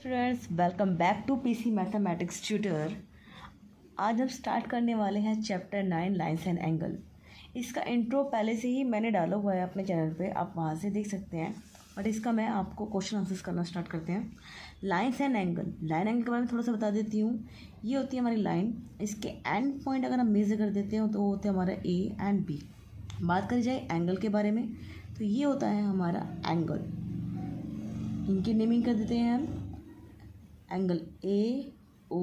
Students welcome back to PC mathematics tutor. आज हम start करने वाले हैं चैप्टर 9 लाइंस एंड एंगल। इसका इंट्रो पहले से ही मैंने डाला हुआ है अपने चैनल पे, आप वहाँ से देख सकते हैं। बट इसका मैं आपको क्वेश्चन आंसर्स करना स्टार्ट करते हैं। Lines and angle, line angle के बारे में थोड़ा सा बता देती हूँ। ये होती है हमारी लाइन, इसके एंड पॉइंट अगर हम मेजर कर देते हैं तो वो होते हैं हमारा ए एंड बी। बात करी जाए एंगल के बारे में तो ये होता है हमारा एंगल। इनकी नेमिंग कर देते हैं हम एंगल ए ओ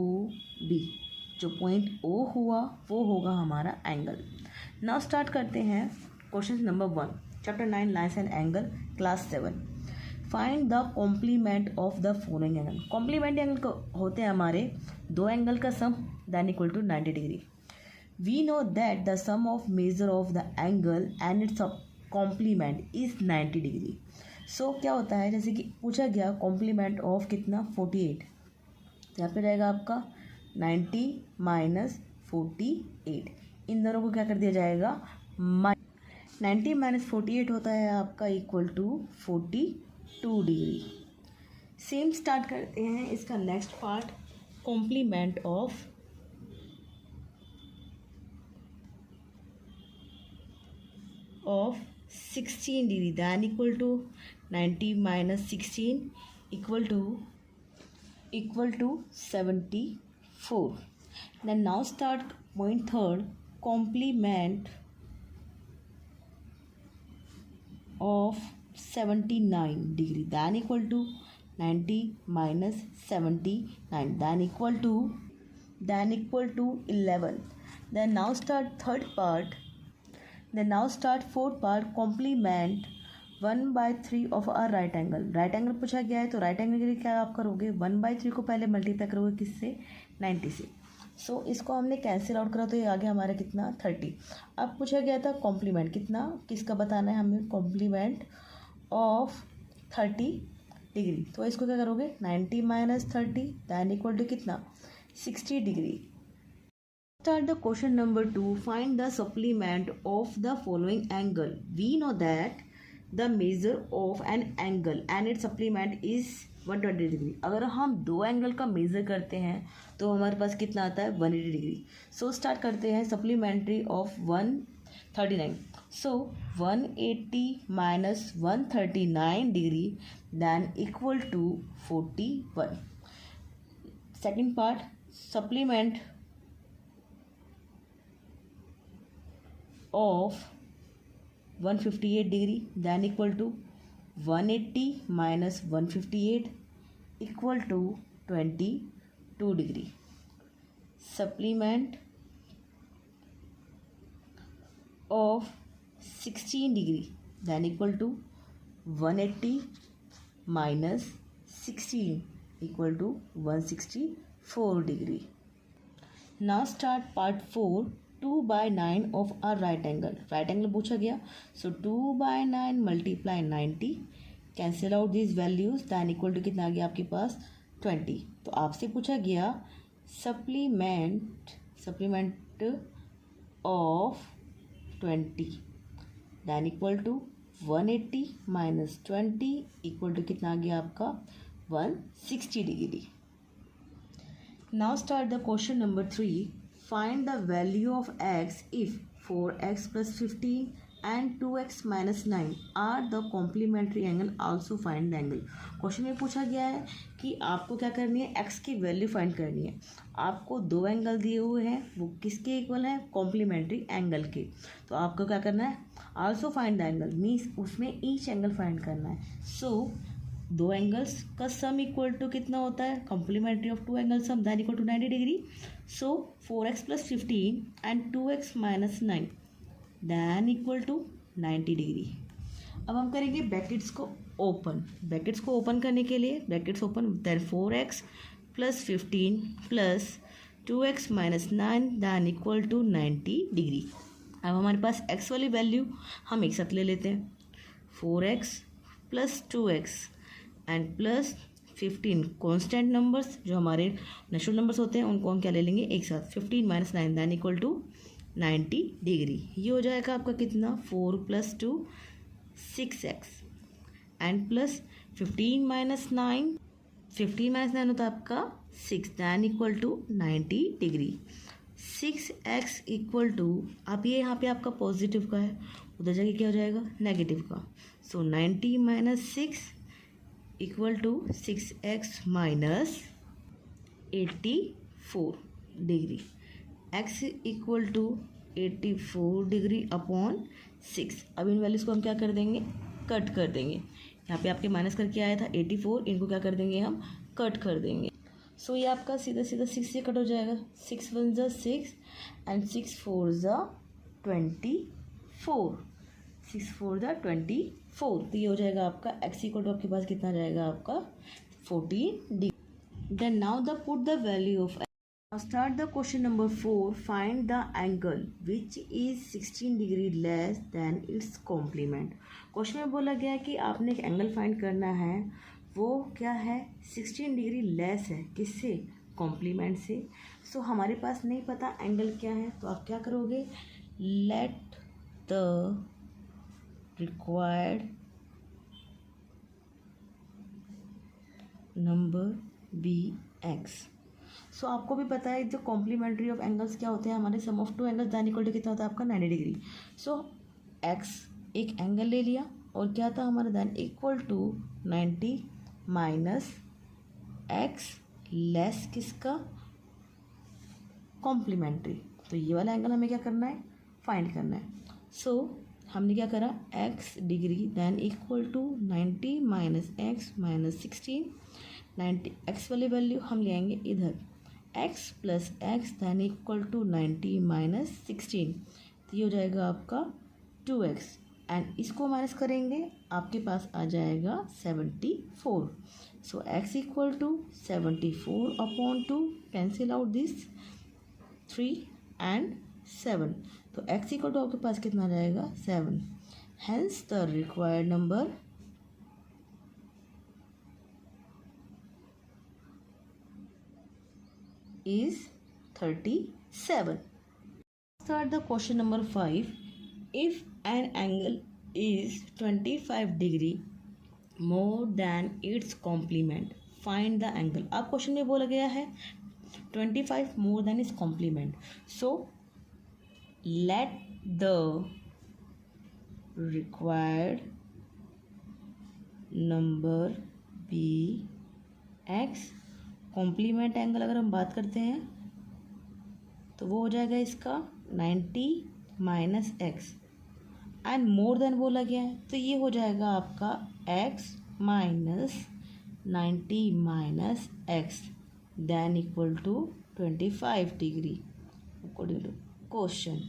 बी। जो पॉइंट ओ हुआ वो होगा हमारा एंगल। नाउ स्टार्ट करते हैं question number 1, chapter 9 lines and angle, class 7। Find the complement of the following angle. Complement angle होते हैं हमारे दो एंगल का sum then equal to 90 degree. We know that the sum of measure of the angle and its complement is 90 degree. So क्या होता है, जैसे कि पूछा गया कॉम्प्लीमेंट ऑफ कितना 48, तो यहाँ पे रहेगा आपका 90 माइनस 48। इन दोनों को क्या कर दिया जाएगा 90 माइनस 48 होता है आपका equal to 42 degree. Same start करते हैं इसका next part, complement of of 16 degree then equal to 90 minus 16 equal to 74. Then now start point third, complement of 79 degree then equal to 90 minus 79 then equal to 11. Then now start third part. Then now start fourth part, complement 1/3 of a right angle। Right angle पूछा गया है तो right angle के लिए क्या आप करोगे 1/3 को पहले मल्टीप्लाई करोगे किससे 90 से। सो इसको हमने कैंसिल आउट करा तो ये आ गया हमारा कितना 30। अब पूछा गया था कॉम्प्लीमेंट कितना, किसका बताना है हमें, कॉम्प्लीमेंट ऑफ 30 डिग्री। तो इसको क्या करोगे 90 माइनस 30 दैन इक्वल टू कितना 60 degree. Start the question number 2. Find the supplement of the following angle. We know that the measure of an angle and its supplement is 120 degree. अगर हम दो angle का measure करते हैं तो हमारे पास कितना आता है 180 डिग्री। सो स्टार्ट करते हैं supplementary of 139। So 180 minus 139 degree then equal to 41। Second part, supplement of 158 degree then equal to 180 minus 158 equal to 22 degree। supplement of 16 degree then equal to 180 minus 16 equal to 164 degree। now start part 4, 2/9 of a right angle। Right angle पूछा गया so 2/9 multiply 90, cancel out this values then equal to कितना आ गया आपके पास 20। तो आपसे पूछा गया supplement of 20 then equal to 180 minus 20 equal to कितना आ गया आपका 160 degree. Now start the question number 3। Find the value of x if 4x plus 15 and 2x minus 9 are the complementary angle, also find the angle। Question में पूछा गया है कि आपको क्या करनी है, x की वैल्यू फाइंड करनी है। आपको दो एंगल दिए हुए हैं, वो किसके इक्वल हैं, कॉम्प्लीमेंट्री एंगल के। तो आपको क्या करना है also find the angle, means उसमें ईच एंगल फाइंड करना है। सो दो एंगल्स का सम इक्वल टू कितना होता है, complementary of two angle sum then equal to 90 degree. So 4x plus 15 and 2x minus 9 then equal to 90 degree. अब हम करेंगे ब्रैकेट्स को ओपन। ब्रैकेट्स को ओपन करने के लिए brackets open then 4x plus 15 plus 2x minus 9 then equal to 90 degree. अब हमारे पास x वाली वैल्यू हम एक साथ ले लेते हैं, 4x plus 2x and plus 15 constant numbers जो हमारे नेचुरल नंबर्स होते हैं उनको हम क्या ले लेंगे एक साथ, 15 minus 9 then equal to 90 degree. ये हो जाएगा आपका कितना 4 plus 2 6x and plus 15 minus 9 15 minus 9 होता है आपका 6, then equal to 90 degree. 6x equal to, आप ये यहाँ पे आपका पॉजिटिव का है, उधर जाके क्या हो जाएगा नेगेटिव का। So 90 minus 6 equal to 6x minus 84 degree. x equal to 84 degree upon 6। अब इन वैल्यूज़ को हम क्या कर देंगे, कट कर देंगे। यहाँ पे आपके माइनस करके आया था 84, इनको क्या कर देंगे हम, कट कर देंगे। सो ये आपका सीधा सीधा 6 से कट हो जाएगा। 6 1 ज़ा 6 एंड 6 4 ज़ा 24, 6 4 ज़ा 24। तो ये हो जाएगा आपका x इक्वल टू आपके पास कितना जाएगा आपका 14 degree. Then now the put the value of, now start the question number 4. Find the angle which is 16 degree less than its complement. Question में बोला गया है कि आपने एक एंगल फाइंड करना है, वो क्या है 16 डिग्री लेस है, किससे, कॉम्प्लीमेंट से। सो हमारे पास नहीं पता एंगल क्या है, तो आप क्या करोगे, let the required number be x. So आपको भी पता है जो कॉम्प्लीमेंट्री ऑफ एंगल्स क्या होते हैं हमारे, sum of two angles then equal to कितना होता है आपका 90 डिग्री। सो एक्स एक एंगल ले लिया और क्या था हमारा then equal to 90 minus x less किसका, कॉम्प्लीमेंट्री। तो ये वाला एंगल हमें क्या करना है, फाइंड करना है। सो हमने क्या करा, x degree then equal to 90 minus x minus 16। 90 x वाली वैल्यू हम ले आएंगे इधर, x plus x then equal to 90 minus 16। तो ये हो जाएगा आपका 2x एंड इसको माइनस करेंगे आपके पास आ जाएगा 74। So x equal to 74 upon 2, cancel out this 3 and 7। तो x इक्वल टू आपके पास कितना आ जाएगा 7। Hence the required number is 37. Start the question number 5. If an angle is 25 degree more than its complement, find the angle. अब question में बोला गया है 25 more than its complement. So let the required number be x। Complement angle अगर हम बात करते हैं तो वो हो जाएगा इसका 90 minus x and more than बोला गया है, तो ये हो जाएगा आपका x minus 90 minus x then equal to 25 degree according to question.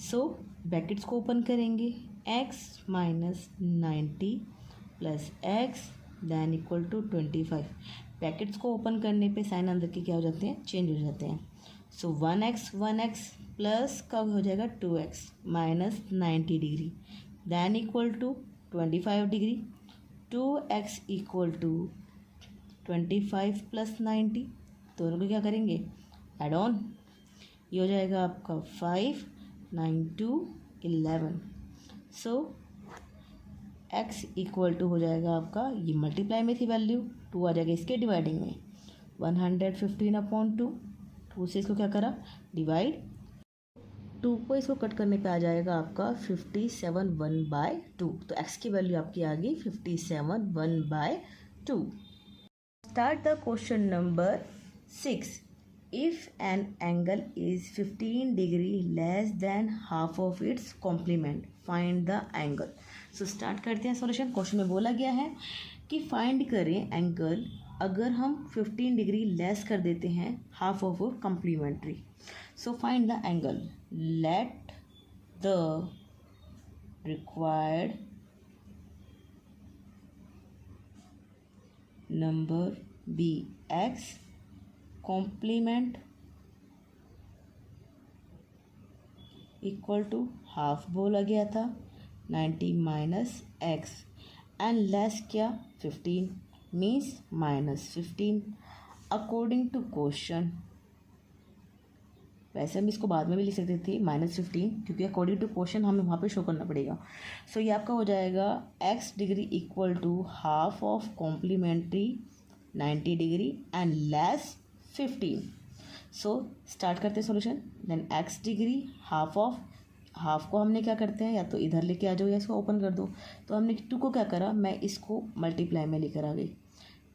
So brackets को ओपन करेंगे, x minus 90 plus x then equal to 25। Brackets को ओपन करने पे साइन अंदर के क्या हो जाते हैं, चेंज हो जाते हैं। सो 1x प्लस कब हो जाएगा 2x minus 90 degree then equal to 25 degree. 2x equal to 25 plus 90, दोनों को क्या करेंगे, एड ऑन। ये हो जाएगा आपका 5 9 2 11। सो x इक्वल टू हो जाएगा आपका, ये मल्टीप्लाई में थी वैल्यू, 2 आ जाएगा इसके डिवाइडिंग में, 115 अपॉन 2। 2 से इसको क्या करा, डिवाइड, 2 को इसको कट करने पे आ जाएगा आपका 57 1/2। तो x की वैल्यू आपकी आ गई 57 1/2। Start the question number 6. If an angle is 15 degree less than half of its complement, find the angle. So start करते हैं सॉल्यूशन। क्वेश्चन में बोला गया है कि फाइंड करें एंगल अगर हम 15 डिग्री लेस कर देते हैं half of complementary. So find the angle, let the required number be x, complement equal to half बोला गया था 90 माइनस एक्स एंड लेस क्या 15 means minus 15 according to question. वैसे हम इसको बाद में भी लिख सकते थे -15, क्योंकि अकॉर्डिंग टू क्वेश्चन हमें वहाँ पे शो करना पड़ेगा। सो ये आपका हो जाएगा x degree equal to half of complementary 90 degree and less 15। So start करते हैं solution. Then x degree half को हमने क्या करते हैं, या तो इधर लेके आ जाओ या इसको ओपन कर दो। तो हमने 2 को क्या करा, मैं इसको मल्टीप्लाई में लेकर आ गई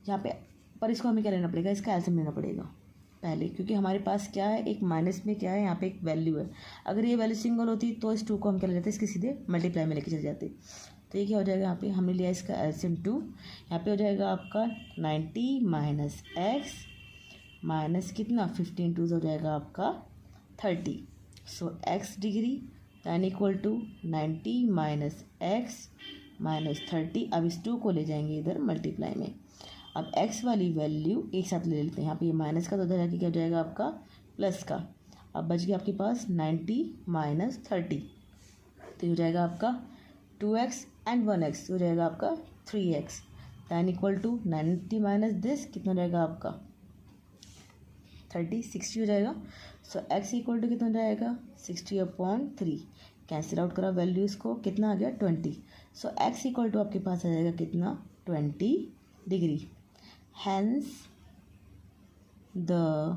यहाँ पे, पर इसको हमें क्या लेना पड़ेगा, इसका एलसीएम लेना पड़ेगा पहले, क्योंकि हमारे पास क्या है, एक माइनस में क्या है, यहाँ पे एक वैल्यू है। अगर ये वैल्यू सिंगल होती तो इस 2 को हम क्या ले जाते, इसके सीधे मल्टीप्लाई में लेके चले जाते। तो ये क्या हो जाएगा, यहाँ पे हमने लिया इसका एलसीएम 2, यहाँ पे हो जाएगा आपका 90 माइनस एक्स माइनस कितना 15 2 हो जाएगा आपका 30। So x degree then equal to 90 minus x minus 30। अब इस 2 को ले जाएंगे इधर मल्टीप्लाई में। अब x वाली वैल्यू एक साथ ले लेते हैं, यहाँ पे ये माइनस का तो उधर जाके क्या हो जाएगा आपका प्लस का। अब बच गया आपके पास 90 माइनस 30, तो ये हो जाएगा आपका 2x एंड 1x, हो जाएगा आपका 3x then equal to 90 minus this कितना हो जाएगा आपका 30 60 हो जाएगा। सो x इक्वल टू कितना हो जाएगा 60/3, कैंसिल आउट करा वैल्यूज़ को, कितना आ गया 20। सो x इक्वल टू आपके पास आ जाएगा कितना 20 degree. Hence, the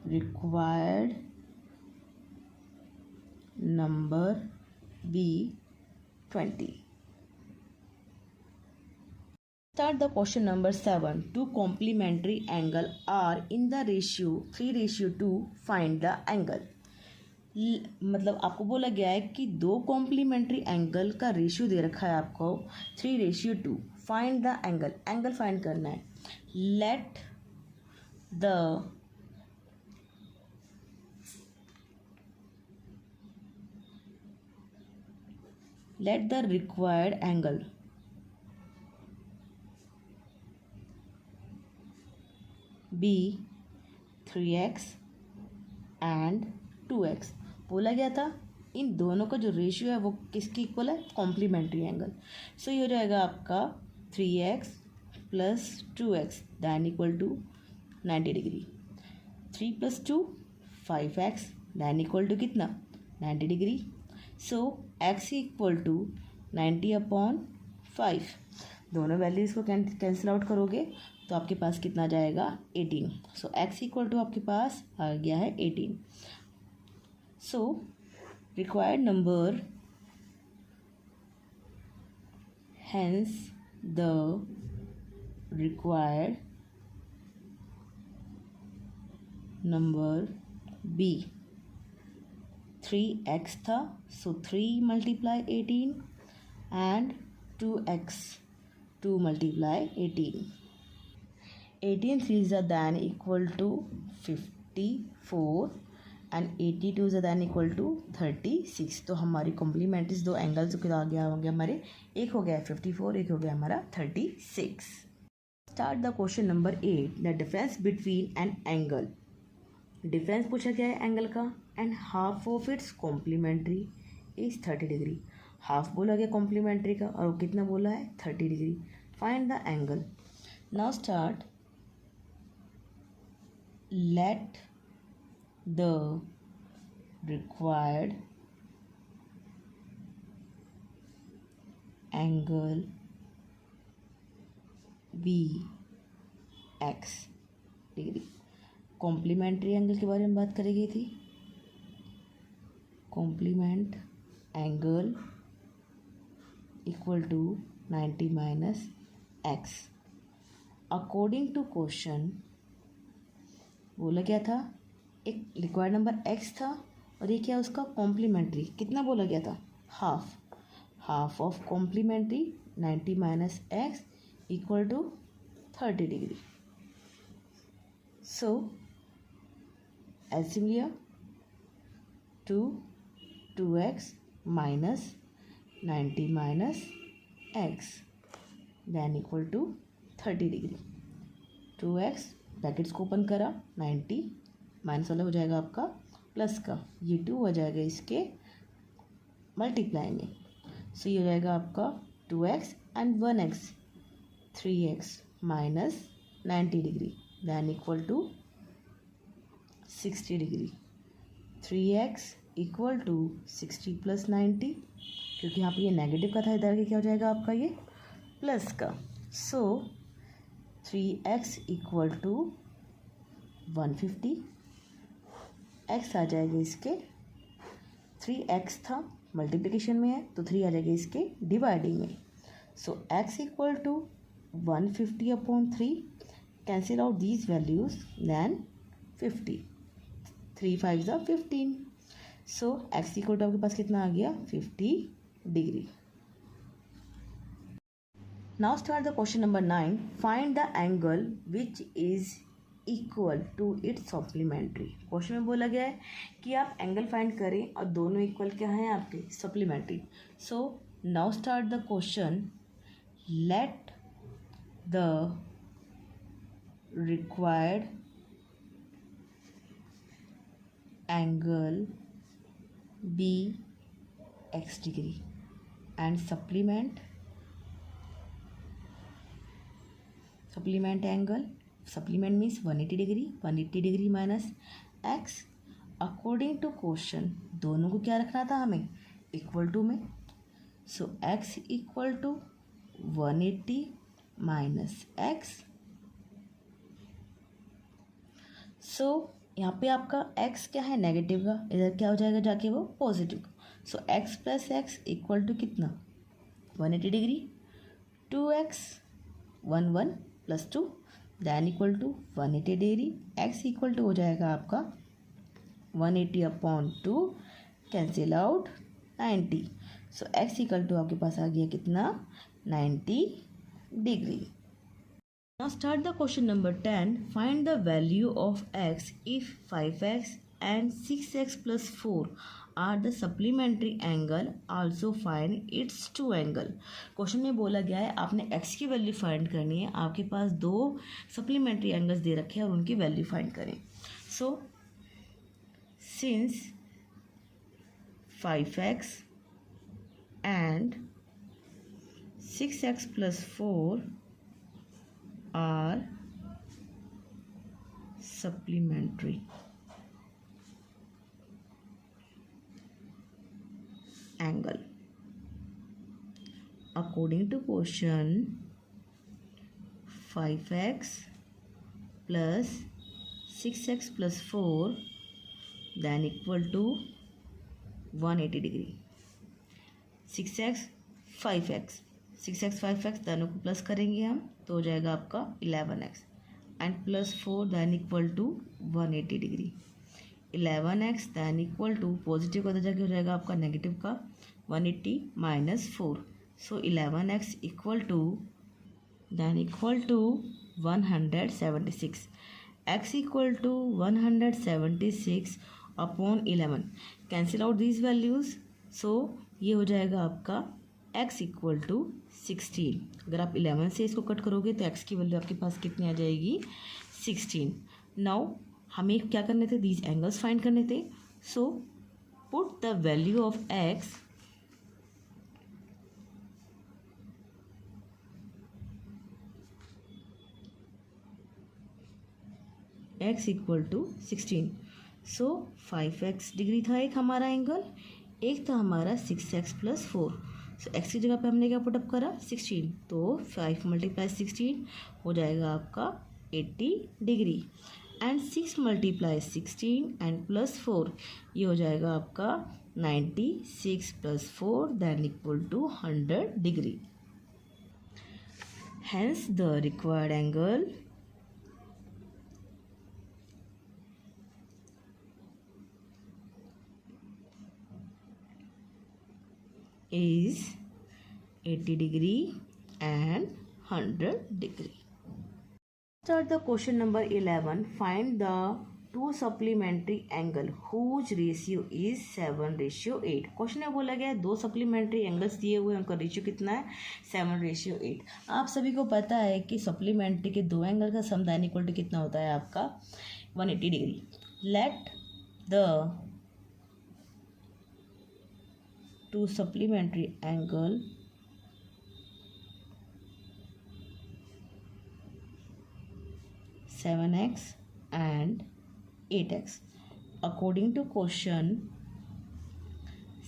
required number be 20. Start the question number 7. Two complementary angle are in the ratio 3:2. Find the angle. मतलब आपको बोला गया है कि 2 कॉम्प्लीमेंट्री एंगल का रेशियो दे रखा है आपको 3:2। Find the angle, angle find करना है। Let the required angle be 3x and 2x। बोला गया था इन दोनों का जो रेशियो है वो किसके इक्वल है, कॉम्प्लीमेंट्री एंगल। सो ये हो जाएगा आपका 3x plus 2x then equal to 90 degree. 3 + 2 5x then equal to कितना 90 degree. So x equal to 90/5। दोनों वैल्यूज़ को कैंसिल आउट करोगे तो आपके पास कितना जाएगा 18। सो x इक्वल टू आपके पास आ गया है 18। So, required number, hence the required number B 3x था, so 3 × 18 and 2x 2 × 18। 18 3s are then equal to 54 and 82 then equal to 36। तो हमारी कॉम्प्लीमेंट्रीज 2 एंगल्स के आ गया होंगे हमारे, एक हो गया 54, एक हो गया हमारा 36। Start the question number 8। The difference between an angle, difference पूछा गया है एंगल का, and half of its complementary is 30 degree. Half बोला गया कॉम्प्लीमेंट्री का और वो कितना बोला है 30 degree. Find the angle. Now start. Let the required angle be x degree. Complementary angle के बारे में बात करी गई थी। Complement angle equal to 90 minus x. According to question बोला क्या था, एक रिक्वायर्ड नंबर x था और ये क्या उसका कॉम्प्लीमेंट्री कितना बोला गया था, half of complementary 90 minus x equal to 30 degree. So LCM लिया 2x minus 90 minus x then equal to 30 degree. 2x brackets को ओपन करा, 90 माइनस वाला हो जाएगा आपका प्लस का, ये 2 हो जाएगा इसके मल्टीप्लाई में। सो ये हो जाएगा आपका 2x and 1x 3x minus 90 degree then equal to 60 degree. 3x equal to 60 + 90, क्योंकि यहाँ पे ये नेगेटिव का था, इधर के क्या हो जाएगा आपका ये प्लस का। सो 3x इक्वल टू 150, x आ जाएगा इसके 3x था मल्टीप्लिकेशन में है तो 3 आ जाएगा इसके डिवाइडिंग में। So x equal to 150/3, cancel out these values, then 50, 3 5 15। सो x इक्वल टू आपके पास कितना आ गया 50 degree. Now start the question number 9, find the angle which is equal to its supplementary. Question में बोला गया है कि आप एंगल फाइंड करें और दोनों इक्वल क्या हैं आपके supplementary. So now start the question, let the required angle be x degree and supplement angle, supplement means 180 degree, 180 degree minus x according to question. दोनों को क्या रखना था हमें इक्वल टू में। So x equal to 180 minus x। So यहाँ पे आपका x क्या है नेगेटिव का, इधर क्या हो जाएगा जाके वो पॉजिटिव का। So x plus x equal to कितना 180 degree, 2x 1 1 plus 2 then equal to 180 degree. x equal to हो जाएगा आपका 180/2, cancel out 90। So x equal to आपके पास आ गया कितना 90 degree. Now start the question number 10, find the value of x if 5x and 6x plus 4 are the supplementary angle, also find its two angle. Question में बोला गया है आपने x की वैल्यू फाइंड करनी है, आपके पास दो सप्लीमेंट्री एंगल्स दे रखे हैं और उनकी वैल्यू फाइंड करें। So since 5x and 6x plus 4 are supplementary angle according to question, 5x plus 6x plus 4 then equal to 180 degree। 6x 5x 6x 5x दोनों को प्लस करेंगे हम तो हो जाएगा आपका 11x and plus 4 then equal to 180 degree. 11x then equal to positive का जाके हो जाएगा आपका नेगेटिव का 180 minus 4। So 11x equal to then equal to 176, x equal to 176 upon 11, cancel out these values. So ये हो जाएगा आपका x इक्वल टू 16। अगर आप 11 से इसको कट करोगे तो x की वैल्यू आपके पास कितनी आ जाएगी 16। नाउ हमें क्या करने थे दीज एंगल्स फाइंड करने थे। So put the value of x equal to 16। So 5x degree था एक हमारा एंगल, एक था हमारा 6x प्लस 4। सो x की जगह पे हमने क्या पुटअप करा 16, तो 5 × 16 हो जाएगा आपका 80 डिग्री एंड 6 × 16 एंड प्लस 4 ये हो जाएगा आपका 96 plus 4 then equal to 100 degree. Hence the required angle is 80 degree and 100 degree. Start the question number 11. Find the two supplementary angle whose ratio is 7:8। Question में बोला गया है दो सप्लीमेंट्री एंगल्स दिए हुए हैं, उनका रेशियो कितना है 7:8। आप सभी को पता है कि सप्लीमेंट्री के दो एंगल का सम दैन इक्वल टू कितना होता है आपका 180 degree. Let the two supplementary angle seven x and 8x। According to question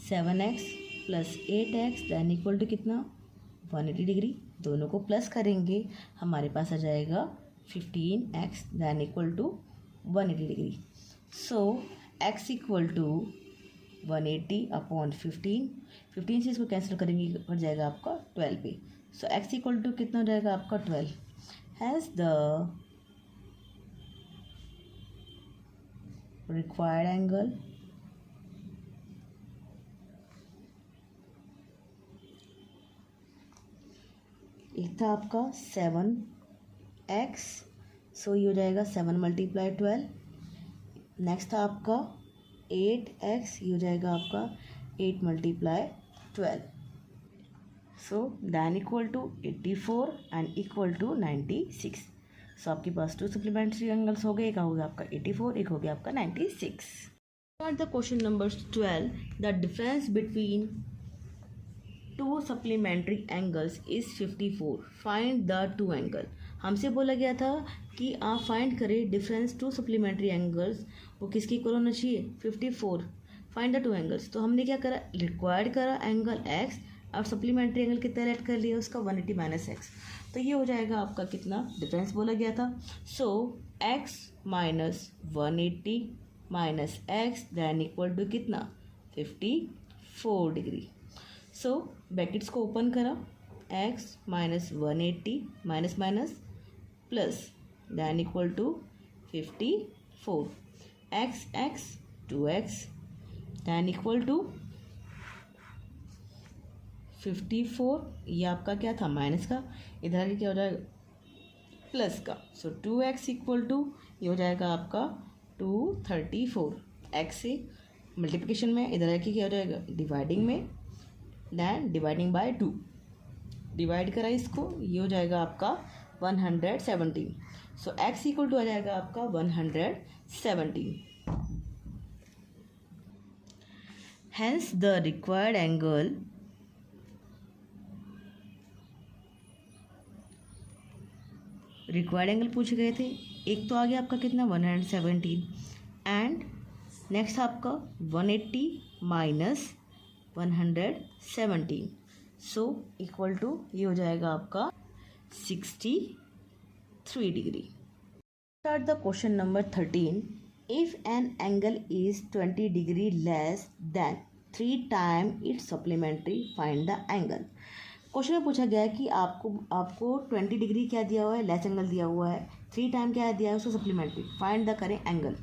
7x plus 8x then equal to कितना 180 डिग्री। दोनों को प्लस करेंगे, हमारे पास आ जाएगा 15x then equal to 180 degree. So x equal to 180 upon 15 से इसको cancel करेंगे, पड़ जाएगा आपका 12 पे। सो x इक्वल टू कितना हो जाएगा आपका 12। हैज़ द रिक्वायर्ड एंगल एक था आपका 7x, सो ये हो जाएगा 7 मल्टीप्लाई 12। नेक्स्ट था आपका 8x, ये हो जाएगा आपका 8 multiply 12। So then equal to 84 and equal to 96। So आपके पास 2 सप्लीमेंट्री एंगल्स हो गए, एक हो गया आपका 84, एक हो गया आपका 96। Start the question number 12. The difference between two supplementary angles is 54. Find the two angle. हमसे बोला गया था कि आप फाइंड करें डिफरेंस टू सप्लीमेंट्री एंगल्स, वो किसकी इक्वल होना चाहिए 54। फाइंड द टू एंगल्स, तो हमने क्या करा, रिक्वायर्ड करा एंगल x और सप्लीमेंट्री एंगल कितना ऐड कर लिया उसका 180 माइनस एक्स। तो ये हो जाएगा आपका कितना, डिफरेंस बोला गया था। So x minus 180 minus x then equal to कितना 54 डिग्री। सो ब्रैकेट्स को ओपन करा, x minus 180 minus minus plus then equal to 54, x 2x then equal to 54। ये आपका क्या था माइनस का, इधर आगे क्या हो जाएगा प्लस का। सो 2x इक्वल टू ये हो जाएगा आपका 234। x से मल्टीप्लिकेशन में, इधर आके क्या हो जाएगा डिवाइडिंग में, दैन डिवाइडिंग बाय 2, डिवाइड करा इसको, ये हो जाएगा आपका 117। सो x इक्वल टू आ जाएगा आपका 117। हैंस द रिक्वायर्ड एंगल पूछे गए थे। एक तो आ गया आपका कितना 117 एंड नेक्स्ट आपका 180 माइनस 117, सो इक्वल टू ये हो जाएगा आपका 63 degree. Start the question number 13. If an angle is 20 degree less than 3 times its supplementary, find the angle. Question में पूछा गया है कि आपको 20 डिग्री क्या दिया हुआ है, लेस एंगल दिया हुआ है, 3 टाइम क्या दिया है उसको सप्लीमेंट्री, फाइंड द करें एंगल।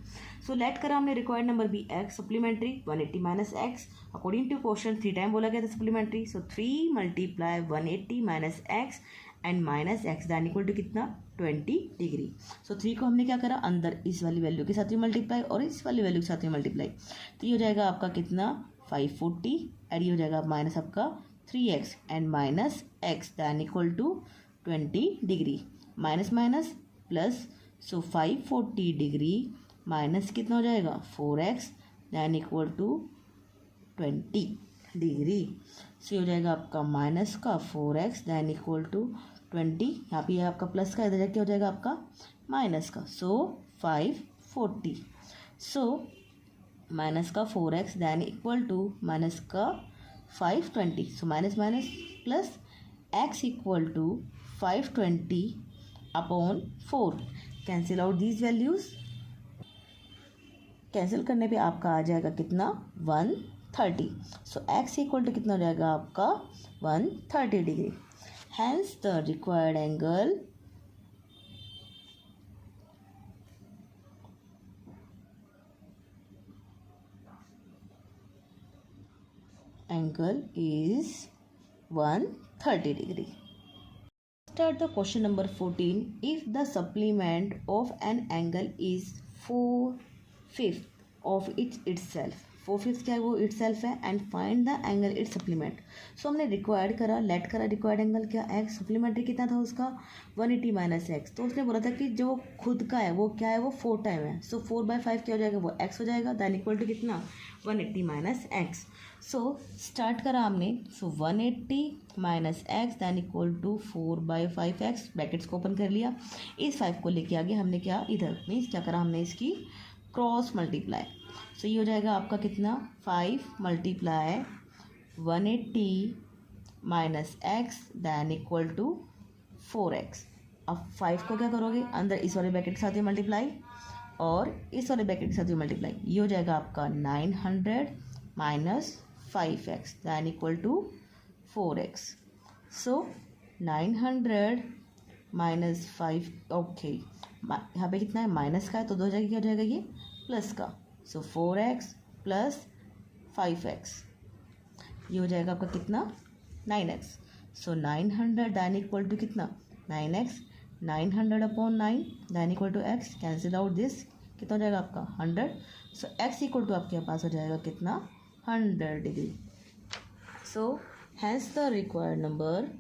सो लेट करा हमने required number be x, supplementary 180 minus x, according to question 3 time बोला गया था supplementary. So 3 multiply 180 minus x and minus x then equal to कितना 20 डिग्री। सो 3 को हमने क्या करा अंदर इस वाली वैल्यू के साथ ही मल्टीप्लाई और इस वाली वैल्यू के साथ ही मल्टीप्लाई, तो ये हो जाएगा आपका कितना 540 एंड ये हो जाएगा माइनस आपका 3x and minus x then equal to 20 degree, minus minus plus. So 540 degree minus कितना हो जाएगा 4x then equal to 20 degree. So हो जाएगा आपका माइनस का 4x दैन इक्वल टू 20, यहाँ पे आपका प्लस का, इधर जाके हो जाएगा आपका माइनस का। सो 540, सो माइनस का 4x then equal to minus का 520, so minus minus plus x equal to 520 upon 4, cancel out these values, cancel करने पे आपका आ जाएगा कितना 130। सो x इक्वल टू कितना हो जाएगा आपका 130 degree. Hence the required angle is 130 degree. Start the question number 14. If the supplement of an angle is 4/5 of itself, 4/5 क्या है वो itself है, and find the angle its supplement. सो हमने रिक्वायर्ड करा, लेट करा रिक्वायर्ड एंगल क्या x, supplementary कितना था उसका 180 माइनस एक्स। तो उसने बोला था कि जो खुद का है वो क्या है, वो 4 टाइम है। सो 4/5 क्या हो जाएगा वो x हो जाएगा, दैन इक्वल टू कितना 180 माइनस एक्स। सो स्टार्ट करा हमने, so 180 minus x then equal to 4/5x, brackets को ओपन कर लिया, इस 5 को लेके आगे हमने क्या इधर मीन्स क्या करा हमने इसकी क्रॉस मल्टीप्लाई। सो ये हो जाएगा आपका कितना 5 multiply 180 minus x then equal to 4x। अब 5 को क्या करोगे, अंदर इस वाले ब्रैकेट के साथ ही मल्टीप्लाई और इस वाले ब्रैकेट के साथ ही मल्टीप्लाई, ये हो जाएगा आपका 900 minus 5x then equal to 4x। So 900 minus 5, okay यहाँ पे कितना है, माइनस का है तो 2 हो जाएगा, क्या हो जाएगा ये प्लस का। सो 4x प्लस 5x, ये हो जाएगा आपका कितना 9x। So 900 then equal to कितना 9x, 900 upon 9 then equal to x, cancel out this, कितना हो जाएगा आपका 100। सो x इक्वल टू आपके पास हो जाएगा कितना 100 degree. So has the required number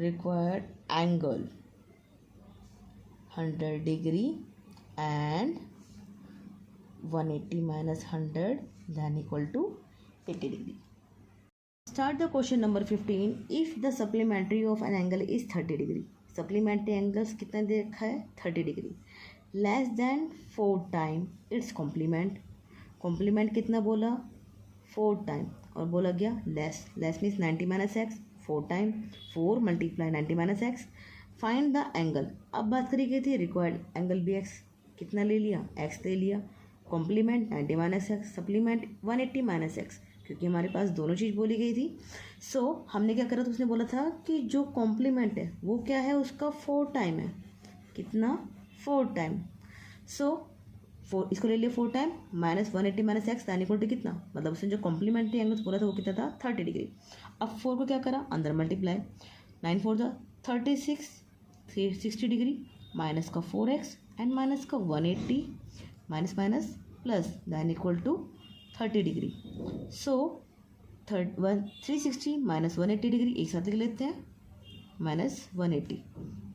required angle 100 degree and 180 minus 100 then equal to 80 degree. Start the question number 15. If the supplementary of an angle is 30 degree, supplementary angles कितना दे रखा है 30 degree, less than 4 time its complement, complement कितना बोला 4 time और बोला गया less, less means 90 minus x, 4 time 4 multiply 90 minus x, find the angle. अब बात करी गई थी रिक्वायर्ड एंगल बी एक्स, कितना ले लिया x ले लिया, complement 90 minus x, supplement 180 minus x, क्योंकि हमारे पास दोनों चीज़ बोली गई थी। सो हमने क्या करा, तो उसने बोला था कि जो कॉम्प्लीमेंट है वो क्या है, उसका 4 टाइम है, कितना 4 टाइम। सो 4 इसको ले लिया 4 time minus 180 minus x then equal to कितना, मतलब उसने जो कॉम्प्लीमेंट्री एंगल बोला था वो कितना था 30 डिग्री। अब 4 को क्या करा, अंदर मल्टीप्लाई, 9 4 द 36, 360 डिग्री माइनस का 4x एंड माइनस का 180 minus minus plus then equal to 30 degree. So 360 minus 180 degree एक साथ लिख लेते हैं, माइनस 180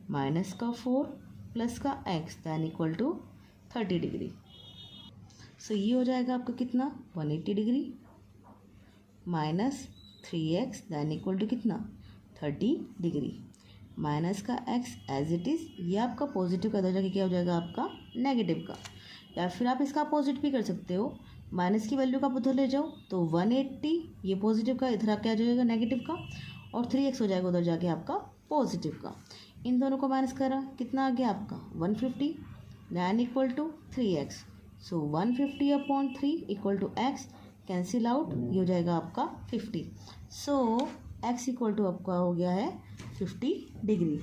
माइनस का 4 प्लस का x then equal to 30 degree. So ये हो जाएगा आपका कितना 180 degree minus 3x then equal to कितना 30 डिग्री, माइनस का x एज इट इज़, ये आपका पॉजिटिव का दर्जा क्या हो जाएगा आपका नेगेटिव का, या फिर आप इसका अपोजिट भी कर सकते हो, माइनस की वैल्यू का आप उधर ले जाओ तो 180 ये पॉजिटिव का, इधर आपका आ जाएगा नेगेटिव का, और 3x हो जाएगा उधर जाके आपका पॉजिटिव का। इन दोनों को माइनस करा, कितना आ गया आपका 150 then equal to 3x। So 150 upon 3 equal to x, cancel out, ये हो जाएगा आपका 50। सो x इक्वल टू आपका हो गया है 50 डिग्री।